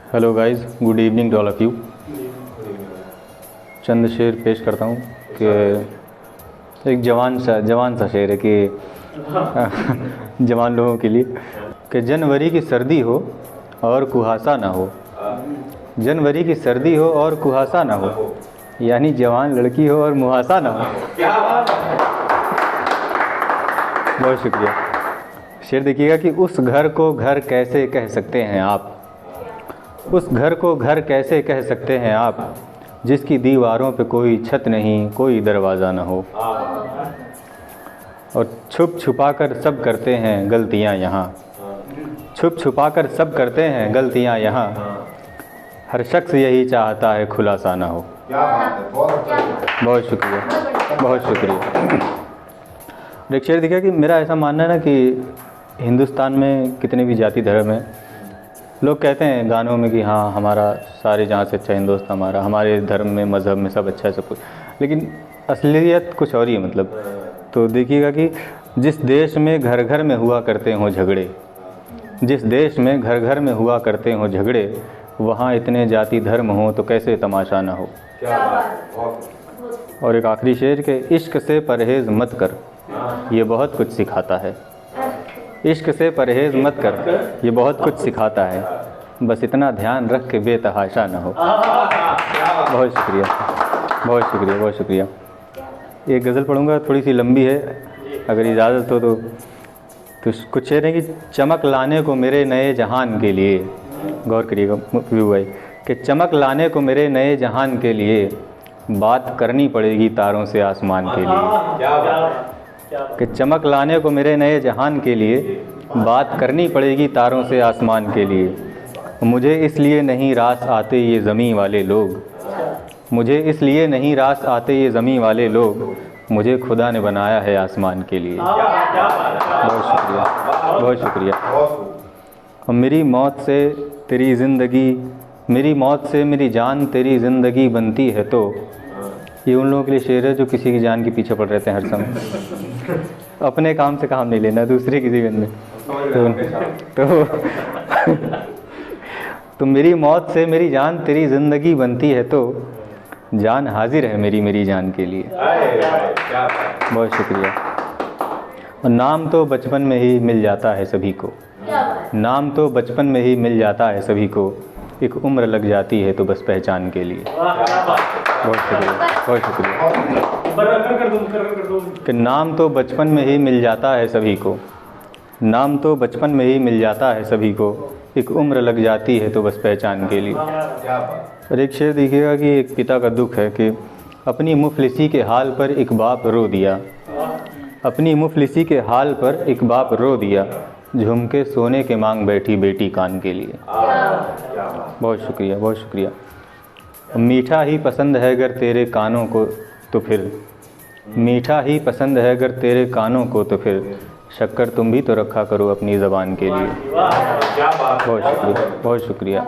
Hello guys, good evening to all of you. चंद शेर पेश करता हूँ कि एक जवान सा शेर है कि जवान लोगों के लिए कि जनवरी की सर्दी हो और कुहासा ना हो, जनवरी की सर्दी हो और कुहासा ना हो, यानी जवान लड़की हो और मुहासा ना हो। बहुत शुक्रिया। शेर देखिएगा कि उस घर को घर कैसे कह सकते हैं आप, उस घर को घर कैसे कह सकते हैं आप, जिसकी दीवारों पे कोई छत नहीं, कोई दरवाज़ा ना हो। और छुप छुपा कर सब करते हैं गलतियाँ यहाँ, छुप छुपा कर सब करते हैं गलतियाँ यहाँ, हर शख्स यही चाहता है खुलासा ना हो। बहुत शुक्रिया, बहुत शुक्रिया। एक शेर देखिए कि मेरा ऐसा मानना है ना कि हिंदुस्तान में कितने भी जाति धर्म हैं, लोग कहते हैं गानों में कि हाँ हमारा सारे जहाँ से अच्छा हिंदुस्तान हमारा, हमारे धर्म में मज़हब में सब अच्छा है सब कुछ, लेकिन असलियत कुछ और ही है। मतलब तो देखिएगा कि जिस देश में घर घर में हुआ करते हों झगड़े, जिस देश में घर घर में हुआ करते हों झगड़े, वहाँ इतने जाति धर्म हों तो कैसे तमाशा ना हो। और एक आखिरी शेर के इश्क से परहेज़ मत कर, ये बहुत कुछ सिखाता है। इश्क से परहेज़ मत कर, ये बहुत कुछ सिखाता है, बस इतना ध्यान रख के बेतहाशा ना हो। बहुत शुक्रिया, बहुत शुक्रिया, बहुत शुक्रिया। एक गज़ल पढ़ूँगा, थोड़ी सी लंबी है, अगर इजाज़त हो तो कुछ शेर है कि चमक लाने को मेरे नए जहान के लिए, गौर करिएगा व्यू भाई, कि चमक लाने को मेरे नए जहान के लिए बात करनी पड़ेगी तारों से आसमान के लिए, कि चमक लाने को मेरे नए जहान के लिए बात करनी पड़ेगी तारों से आसमान के लिए। मुझे इसलिए नहीं रास आते ये ज़मीं वाले लोग, मुझे इसलिए नहीं रास आते ये ज़मीं वाले लोग, मुझे खुदा ने बनाया है आसमान के लिए। बहुत शुक्रिया, बहुत शुक्रिया। और मेरी मौत से तेरी ज़िंदगी, मेरी मौत से मेरी जान तेरी ज़िंदगी बनती है, तो ये उन लोगों के लिए शेर है जो किसी की जान के पीछे पड़ रहते हैं हर समय। अपने काम से काम नहीं लेना, दूसरे किसी में तो मेरी मौत से मेरी जान तेरी ज़िंदगी बनती है, तो जान हाजिर है मेरी मेरी जान के लिए। बहुत शुक्रिया। और नाम तो बचपन में ही मिल जाता है सभी को, नाम तो बचपन में ही मिल जाता है सभी को, एक उम्र लग जाती है तो बस पहचान के लिए। बहुत शुक्रिया, बहुत शुक्रिया। कि नाम तो बचपन में ही मिल जाता है सभी को, नाम तो बचपन में ही मिल जाता है सभी को, एक उम्र लग जाती है तो बस पहचान के लिए। और एक शेर देखिएगा कि एक पिता का दुख है कि अपनी मुफलिसी के हाल पर एक बाप रो दिया, अपनी मुफलिसी के हाल पर एक बाप रो दिया, झुमके सोने के मांग बैठी बेटी कान के लिए। बहुत शुक्रिया, बहुत शुक्रिया। मीठा ही पसंद है अगर तेरे कानों को तो फिर, मीठा ही पसंद है अगर तेरे कानों को तो फिर, शक्कर तुम भी तो रखा करो अपनी ज़बान के लिए। बहुत शुक्रिया, बहुत शुक्रिया।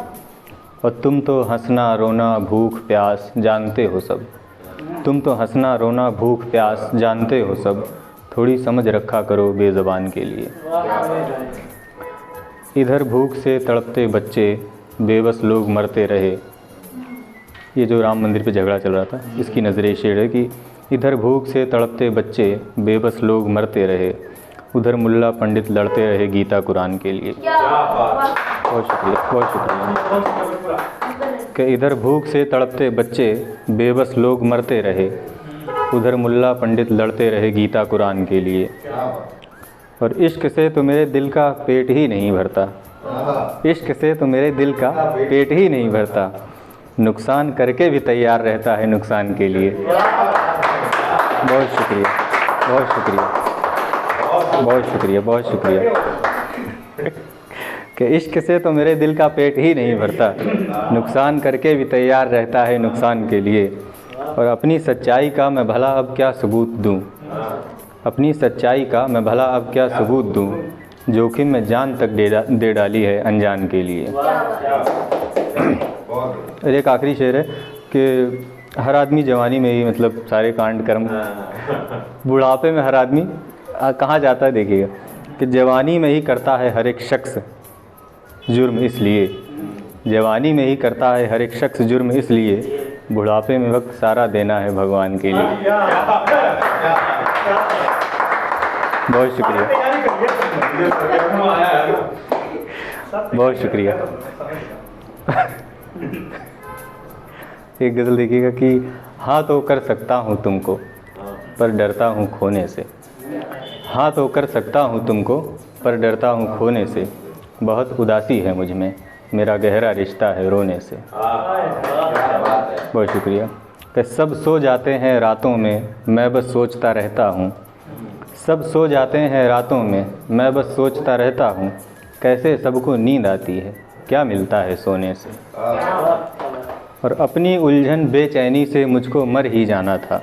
और तुम तो हंसना रोना भूख प्यास जानते हो सब, तुम तो हंसना रोना भूख प्यास जानते हो सब, थोड़ी समझ रखा करो बेज़बान के लिए। इधर भूख से तड़पते बच्चे बेबस लोग मरते रहे, ये जो राम मंदिर पे झगड़ा चल रहा था इसकी नज़रे शेर है कि इधर भूख से तड़पते बच्चे बेबस लोग मरते रहे, उधर मुल्ला पंडित लड़ते रहे गीता कुरान के लिए। बहुत शुक्रिया, बहुत शुक्रिया। कि इधर भूख से तड़पते बच्चे बेबस लोग मरते रहे, उधर मुल्ला पंडित लड़ते रहे गीता कुरान के लिए। और इश्क से तो मेरे दिल का पेट ही नहीं भरता, इश्क से तो मेरे दिल का पेट ही नहीं भरता, नुकसान करके भी तैयार रहता है नुकसान के लिए। बहुत शुक्रिया, बहुत शुक्रिया, बहुत शुक्रिया, बहुत शुक्रिया। कि इश्क से तो मेरे दिल का पेट ही नहीं भरता, नुकसान करके भी तैयार रहता है नुकसान के लिए। और अपनी सच्चाई का मैं भला अब क्या सबूत दूं, अपनी सच्चाई का मैं भला अब क्या सबूत दूं, जोखिम में जान तक दे डाली है अनजान के लिए। और एक आखिरी शेर है कि हर आदमी जवानी में ही मतलब सारे कांड कर्म, बुढ़ापे में हर आदमी कहाँ जाता है देखिएगा कि जवानी में ही करता है हर एक शख्स जुर्म, इसलिए जवानी में ही करता है हर एक शख्स जुर्म, इसलिए बुढ़ापे में वक्त सारा देना है भगवान के लिए। बहुत शुक्रिया, बहुत शुक्रिया। एक गज़ल देखिएगा कि हाँ तो कर सकता हूँ तुमको पर डरता हूँ खोने से। हाँ तो कर सकता हूँ तुमको पर डरता हूँ खोने से। बहुत उदासी है मुझ में, मेरा गहरा रिश्ता है रोने से। बहुत शुक्रिया। कि सब सो जाते हैं रातों में, मैं बस सोचता रहता हूँ। सब सो जाते हैं रातों में, मैं बस सोचता रहता हूँ। कैसे सबको नींद आती है, क्या मिलता है सोने से। और अपनी उलझन बेचैनी से मुझको मर ही जाना था।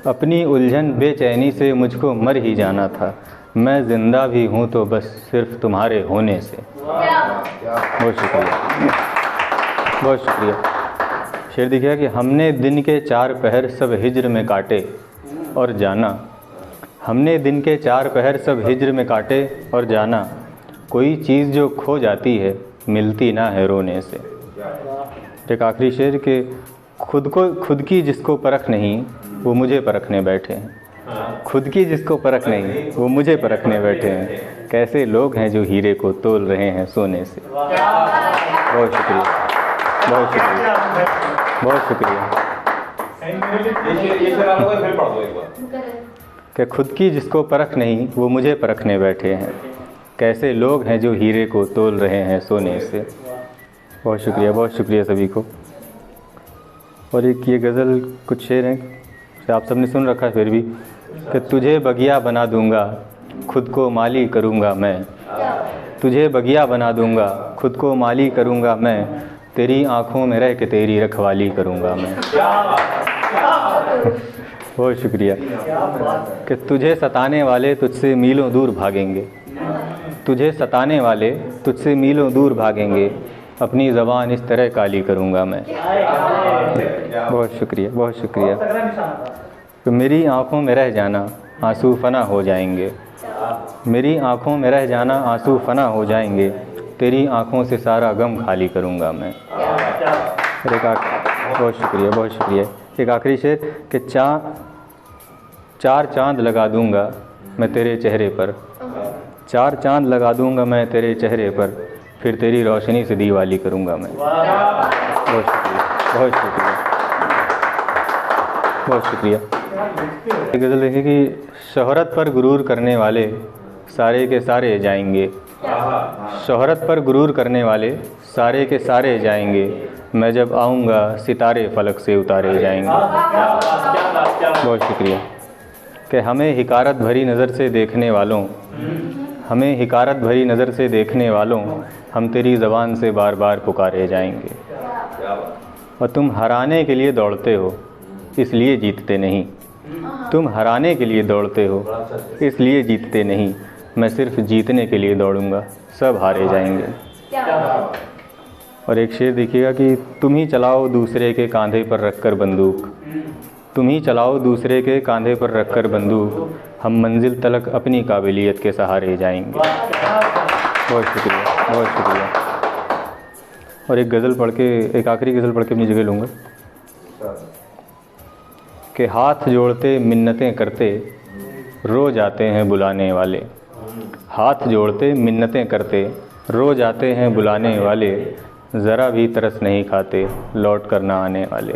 अपनी उलझन बेचैनी से मुझको मर ही जाना था। मैं ज़िंदा भी हूँ तो बस सिर्फ तुम्हारे होने से। बहुत शुक्रिया, बहुत शुक्रिया। शेर दिखा कि हमने दिन के 4 पहर सब हिज्र में काटे और जाना। हमने दिन के 4 पहर सब हिज्र में काटे और जाना। कोई चीज़ जो खो जाती है मिलती ना है रोने से। एक आखिरी शेर के खुद की जिसको परख नहीं वो मुझे परखने बैठे हैं। खुद की जिसको परख नहीं वो मुझे परखने बैठे हैं। कैसे लोग हैं जो हीरे को तोल रहे हैं सोने से। बहुत शुक्रिया, बहुत शुक्रिया, बहुत शुक्रिया। कि खुद की जिसको परख नहीं वो मुझे परखने बैठे हैं। कैसे लोग हैं जो हीरे को तोल रहे हैं सोने से। बहुत शुक्रिया, बहुत शुक्रिया सभी को। और एक ये गज़ल कुछ शेर हैं आप सबने सुन रखा है फिर भी कि तुझे बगिया बना दूंगा खुद को माली करूंगा मैं। तुझे बगिया बना दूंगा खुद को माली करूंगा मैं। तेरी आँखों में रह के तेरी रखवाली करूंगा मैं। बहुत शुक्रिया। कि तुझे सताने वाले तुझसे मीलों दूर भागेंगे। तुझे सताने वाले तुझसे मीलों दूर भागेंगे। अपनी ज़बान इस तरह काली करूंगा मैं। बहुत शुक्रिया, बहुत शुक्रिया। तो मेरी आँखों में रह जाना आंसू फना हो जाएंगे। मेरी आँखों में रह जाना आंसू फना हो जाएंगे। तेरी आँखों से सारा गम खाली करूंगा मैं। बहुत शुक्रिया, बहुत शुक्रिया। एक आखिरी शेर कि 4 चाँद लगा दूंगा मैं तेरे चेहरे पर। 4 चाँद लगा दूंगा मैं तेरे चेहरे पर। फिर तेरी रोशनी से दीवाली करूंगा मैं। बहुत शुक्रिया, बहुत शुक्रिया, बहुत शुक्रिया। एक गज़ल देखिए कि शोहरत पर गुरूर करने वाले सारे के सारे जाएंगे। शोहरत पर गुरूर करने वाले सारे के सारे जाएंगे। मैं जब आऊँगा सितारे फलक से उतारे जाएंगे। बहुत शुक्रिया। कि हमें हिकारत भरी नज़र से देखने वालों, हमें हिकारत भरी नज़र से देखने वालों, हम तेरी ज़बान से बार बार पुकारे जाएंगे। और तुम हराने के लिए दौड़ते हो इसलिए जीतते नहीं। तुम हराने के लिए दौड़ते हो इसलिए जीतते नहीं। मैं सिर्फ जीतने के लिए दौड़ूंगा, सब हारे जाएंगे। और एक शेर देखिएगा कि तुम ही चलाओ दूसरे के कंधे पर रखकर बंदूक। तुम ही चलाओ दूसरे के कंधे पर रखकर बंदूक। हम मंजिल तलक अपनी काबिलियत के सहारे जाएंगे। बहुत शुक्रिया, बहुत शुक्रिया। और एक गज़ल पढ़ के, एक आखिरी गज़ल पढ़ के अपनी जगह लूँगा कि हाथ जोड़ते मिन्नतें करते रोज़ आते हैं बुलाने वाले। हाथ जोड़ते मिन्नतें करते रोज़ आते हैं बुलाने वाले। ज़रा भी तरस नहीं खाते लौट कर ना आने वाले।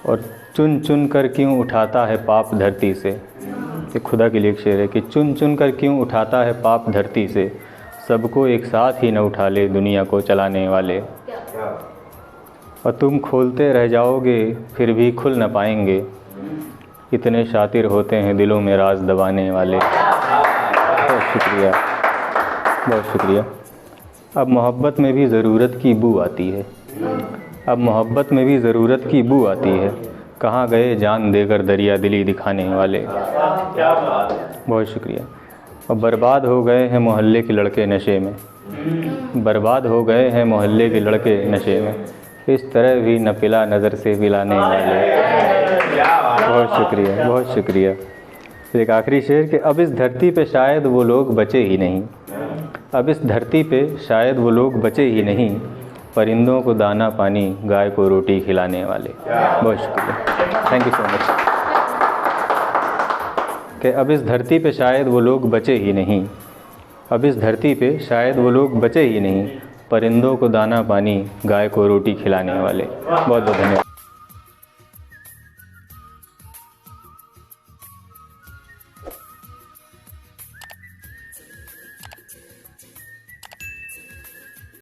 और चुन चुन कर क्यों उठाता है पाप धरती से। ये खुदा के लिए एक शेर है कि चुन चुन कर क्यों उठाता है पाप धरती से। सबको एक साथ ही न उठा ले दुनिया को चलाने वाले। और तुम खोलते रह जाओगे फिर भी खुल न पाएंगे। इतने शातिर होते हैं दिलों में राज दबाने वाले। बहुत शुक्रिया, बहुत शुक्रिया। अब मोहब्बत में भी ज़रूरत की बू आती है। अब मोहब्बत में भी ज़रूरत की बू आती है। कहाँ गए जान देकर दरिया दिली दिखाने वाले। बहुत शुक्रिया। और बर्बाद हो गए हैं मोहल्ले के लड़के नशे में। बर्बाद हो गए हैं मोहल्ले के लड़के नशे में। इस तरह भी न पिला नज़र से पिलाने वाले। बहुत शुक्रिया, बहुत शुक्रिया। एक आखिरी शेर कि अब इस धरती पे शायद वो लोग बचे ही नहीं। अब इस धरती पे शायद वो लोग बचे ही नहीं, परिंदों को दाना पानी, गाय को रोटी खिलाने वाले। बहुत शुक्रिया, थैंक यू सो मच। कि अब इस धरती पे शायद वो लोग बचे ही नहीं, अब इस धरती पे शायद वो लोग बचे ही नहीं, परिंदों को दाना पानी, गाय को रोटी खिलाने वाले। बहुत बहुत धन्यवाद।